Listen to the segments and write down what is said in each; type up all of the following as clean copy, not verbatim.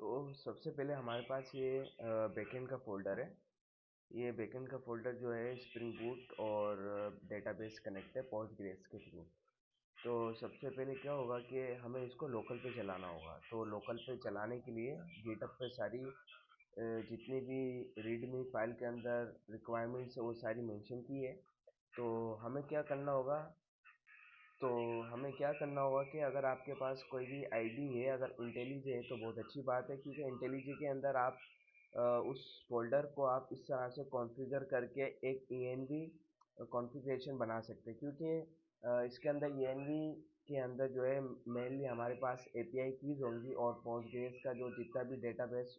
तो सबसे पहले हमारे पास ये बैकएंड का फ़ोल्डर है। ये बैकएंड का फ़ोल्डर जो है स्प्रिंग बूट और डेटाबेस कनेक्ट है पोस्टग्रेस के थ्रू। तो सबसे पहले क्या होगा कि हमें इसको लोकल पे चलाना होगा। तो लोकल पे चलाने के लिए गिटहब पे सारी जितनी भी रीडमी फाइल के अंदर रिक्वायरमेंट्स है वो सारी मेंशन की है। तो हमें क्या करना होगा तो हमें क्या करना होगा कि अगर आपके पास कोई भी आईडी है, अगर इंटेलीज है तो बहुत अच्छी बात है, क्योंकि इंटेलीज के अंदर आप उस फोल्डर को आप इस तरह से कॉन्फ़िगर करके एक env कॉन्फ़िगरेशन बना सकते हैं। क्योंकि इसके अंदर env के अंदर जो है मेनली हमारे पास एपीआई कीज होंगी और पोस्टग्रेस का जो जितना भी डेटाबेस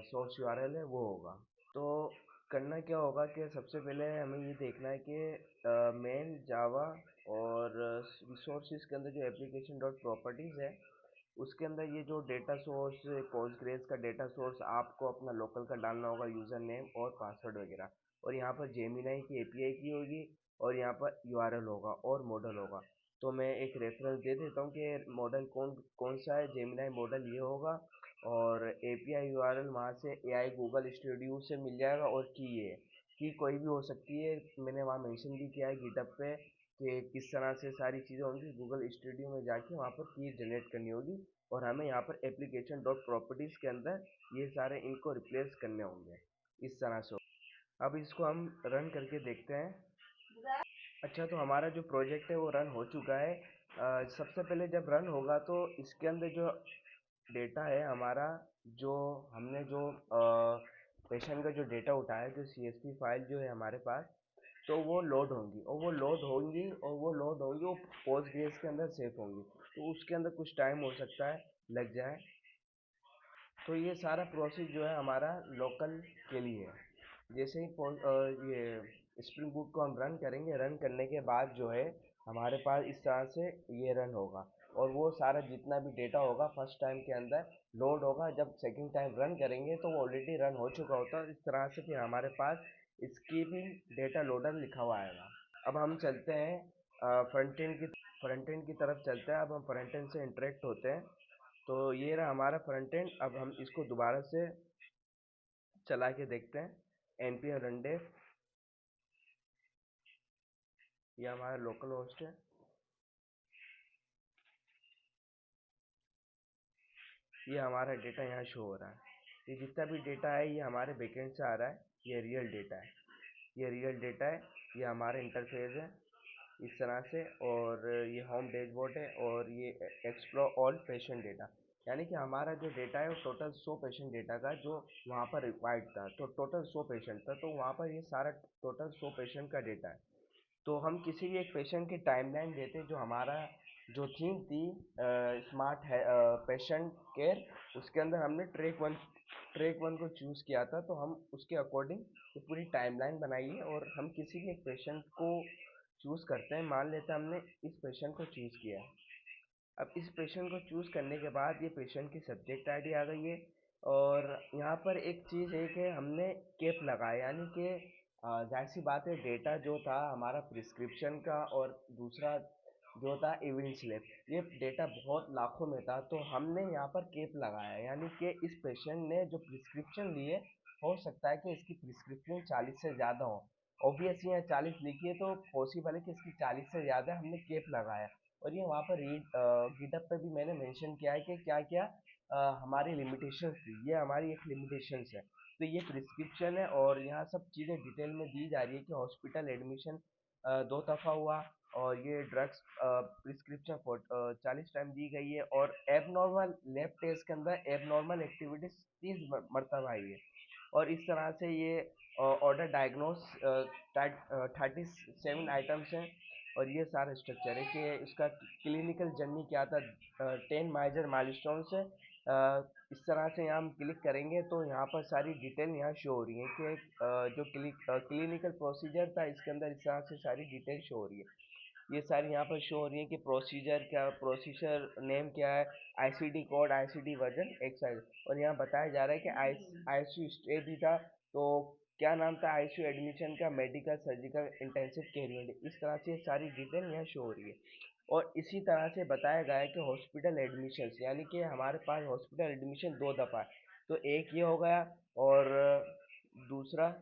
सोर्स यूआरएल है वो होगा। तो करना क्या होगा कि सबसे पहले हमें ये देखना है कि मेन जावा और रिसोर्सेज के अंदर जो एप्लीकेशन डॉट प्रॉपर्टीज़ है उसके अंदर ये जो डेटा सोर्स पोस्टग्रेस का डेटा सोर्स आपको अपना लोकल का डालना होगा, यूज़र नेम और पासवर्ड वगैरह। और यहाँ पर जेमिनाई की एपीआई की होगी और यहाँ पर यूआरएल होगा और मॉडल होगा। तो मैं एक रेफरेंस दे देता हूँ कि मॉडल कौन कौन सा है। जेमिनाई मॉडल ये होगा और एपीआई यूआरएल वहाँ से एआई गूगल स्टूडियो से मिल जाएगा। और की कोई भी हो सकती है, मैंने वहाँ मेंशन भी किया है गिटहब पे कि किस तरह से सारी चीज़ें होंगी। गूगल स्टूडियो में जाके वहाँ पर की जनरेट करनी होगी और हमें यहाँ पर एप्लीकेशन डॉट प्रॉपर्टीज़ के अंदर ये सारे इनको रिप्लेस करने होंगे इस तरह से। अब इसको हम रन करके देखते हैं। अच्छा, तो हमारा जो प्रोजेक्ट है वो रन हो चुका है। सबसे पहले जब रन होगा तो इसके अंदर जो डेटा है हमारा, जो हमने जो पेशेंट का जो डेटा उठाया है, जो सीएसवी फाइल जो है हमारे पास, तो वो लोड होंगी और वो पोस्टग्रेस के अंदर सेव होंगी। तो उसके अंदर कुछ टाइम हो सकता है लग जाए। तो ये सारा प्रोसेस जो है हमारा लोकल के लिए है। जैसे ही ये स्प्रिंग बूट को हम रन करेंगे, रन करने के बाद जो है हमारे पास इस तरह से ये रन होगा और वो सारा जितना भी डेटा होगा फर्स्ट टाइम के अंदर लोड होगा। जब सेकंड टाइम रन करेंगे तो वो ऑलरेडी रन हो चुका होता है। इस तरह से फिर हमारे पास इसकी भी डेटा लोडर लिखा हुआ आएगा। अब हम चलते हैं फ्रंट एंड की तरफ चलते हैं। अब हम फ्रंट एंड से इंटरेक्ट होते हैं। तो ये रहा हमारा फ्रंट एंड। अब हम इसको दोबारा से चला के देखते हैं। npm rundev, ये हमारा लोकल होस्ट है। ये हमारा डेटा यहाँ शो हो रहा है। ये जितना भी डेटा है ये हमारे बैकएंड से आ रहा है। ये रियल डेटा है, ये रियल डेटा है। ये हमारा इंटरफेस है इस तरह से। और ये होम डैशबोर्ड है और ये एक्सप्लोर ऑल पेशेंट डेटा। यानी कि हमारा जो डेटा है वो टोटल 100 पेशेंट डेटा का जो वहाँ पर रिक्वायर्ड था। तो टोटल 100 पेशेंट था, तो वहाँ पर ये सारा टोटल 100 पेशेंट का डेटा है। तो हम किसी भी एक पेशेंट की टाइमलाइन देते, जो हमारा जो थीम थी स्मार्ट है पेशेंट केयर, उसके अंदर हमने ट्रैक वन को चूज़ किया था। तो हम उसके अकॉर्डिंग ये पूरी टाइमलाइन बनाई है और हम किसी भी एक पेशेंट को चूज़ करते हैं। मान लेते हैं हमने इस पेशेंट को चूज़ किया। अब इस पेशेंट को चूज़ करने के बाद ये पेशेंट की सब्जेक्ट आईडी आ गई है। और यहाँ पर एक चीज़ है कि हमने कैप लगाया, यानी कि जाहिर सी बात है डेटा जो था हमारा प्रिस्क्रिप्शन का और दूसरा जो था इविल स्लिप, ये डेटा बहुत लाखों में था। तो हमने यहाँ पर कैप लगाया, यानी कि इस पेशेंट ने जो प्रिस्क्रिप्शन ली है, हो सकता है कि इसकी प्रिस्क्रिप्शन 40 से ज़्यादा हो। ऑब्वियसली यहाँ 40 लिखी है तो पॉसिबल है कि इसकी 40 से ज़्यादा। हमने कैप लगाया और ये वहाँ पर गिटहब पे भी मैंने मेंशन किया है कि क्या क्या हमारी लिमिटेशंस थी। ये हमारी एक लिमिटेशंस है। तो ये प्रिस्क्रिप्शन है और यहाँ सब चीज़ें डिटेल में दी जा रही है कि हॉस्पिटल एडमिशन 2 दफ़ा हुआ और ये ड्रग्स प्रिस्क्रिप्शन 40 टाइम दी गई है। और एबनॉर्मल लैब टेस्ट के अंदर एबनॉर्मल एक्टिविटीज 30 मरतबा आई है। और इस तरह से ये ऑर्डर डायग्नोस 37 आइटम्स हैं। और ये सारा स्ट्रक्चर है कि इसका क्लिनिकल जर्नी क्या था। 10 मेजर माइलस्टोन्स है। इस तरह से यहाँ हम क्लिक करेंगे तो यहाँ पर सारी डिटेल यहाँ शो हो रही है कि जो क्लिनिकल प्रोसीजर था इसके अंदर इस तरह से सारी डिटेल शो हो रही है। ये सारी यहाँ पर शो हो रही है कि प्रोसीजर नेम क्या है, ICD code, ICD version Exide. और यहाँ बताया जा रहा है कि आईसीयू स्टे भी था। तो क्या नाम था आईसीयू एडमिशन का, medical surgical intensive care unit. इस तरह से सारी डिटेल यहाँ शो हो रही है। और इसी तरह से बताया गया है कि हॉस्पिटल एडमिशन्स, यानी कि हमारे पास हॉस्पिटल एडमिशन दो दफ़ा है। तो एक ये हो गया, और दूसरा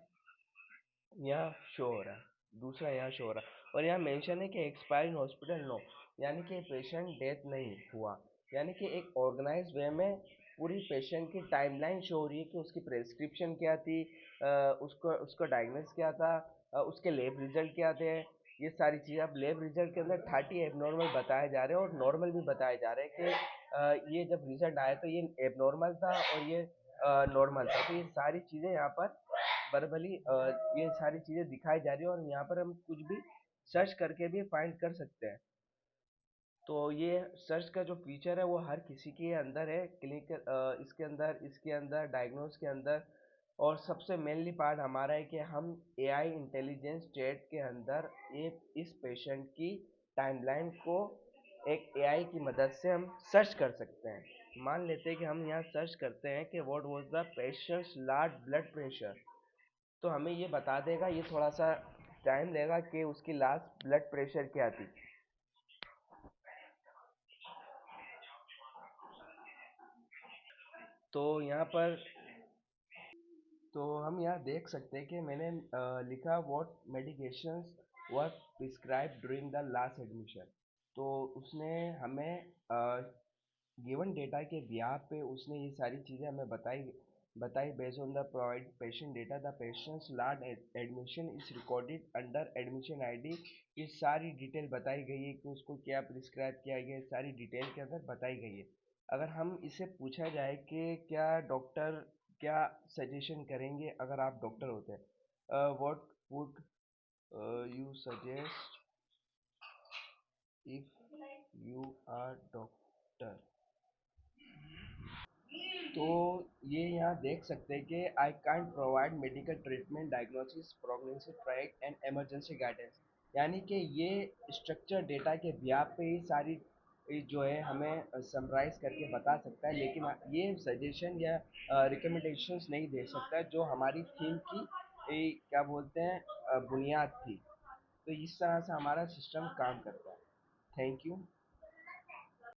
यहाँ शो हो रहा है, दूसरा यहाँ शो हो रहा है, और यहाँ मेंशन है कि एक्सपायर इन हॉस्पिटल नो, यानी कि पेशेंट डेथ नहीं हुआ। यानी कि एक ऑर्गेनाइज वे में पूरी पेशेंट की टाइमलाइन शो हो रही है कि उसकी प्रेस्क्रिप्शन क्या थी, उसको उसका डायग्नोस क्या था, उसके लैब रिजल्ट क्या थे, ये सारी चीज़ें। अब लैब रिजल्ट के अंदर 30 एबनॉर्मल बताए जा रहे हैं और नॉर्मल भी बताए जा रहे हैं कि ये जब रिजल्ट आया तो ये एबनॉर्मल था और ये नॉर्मल था। तो ये सारी चीज़ें यहाँ पर वर्बली ये सारी चीज़ें दिखाई जा रही है, और यहाँ पर हम कुछ भी सर्च करके भी फाइंड कर सकते हैं। तो ये सर्च का जो फीचर है वो हर किसी के अंदर है, क्लिनिकल इसके अंदर डायग्नोस के अंदर। और सबसे मेनली पार्ट हमारा है कि हम एआई इंटेलिजेंस चैट के अंदर इस पेशेंट की टाइमलाइन को एक एआई की मदद से हम सर्च कर सकते हैं। मान लेते हैं कि हम यहाँ सर्च करते हैं कि what was the patients last blood pressure, तो हमें ये बता देगा। ये थोड़ा सा टाइम लेगा कि उसकी लास्ट ब्लड प्रेशर क्या थी। तो यहाँ पर तो हम यहाँ देख सकते हैं कि मैंने लिखा what medications were prescribe during the last admission. तो उसने हमें गिवन डेटा के बिहाफ पे उसने ये सारी चीज़ें हमें बताई बताई based on the provide patient data. The patients last admission is recorded under admission ID. ये सारी डिटेल बताई गई है कि उसको क्या प्रिस्क्राइब किया गया है, सारी डिटेल के अंदर बताई गई है। अगर हम इससे पूछा जाए कि क्या डॉक्टर क्या सजेशन करेंगे अगर आप डॉक्टर होते हैं, what would you suggest if you are doctor. तो ये यहाँ देख सकते हैं कि I can't provide medical treatment diagnosis prognosis track and emergency guidance. यानी कि ये स्ट्रक्चर डेटा के ब्याप पे ही सारी जो है हमें समराइज करके बता सकता है, लेकिन ये सजेशन या रिकमेंडेशंस नहीं दे सकता जो हमारी थीम की क्या बोलते हैं बुनियाद थी। तो इस तरह से हमारा सिस्टम काम करता है। Thank you.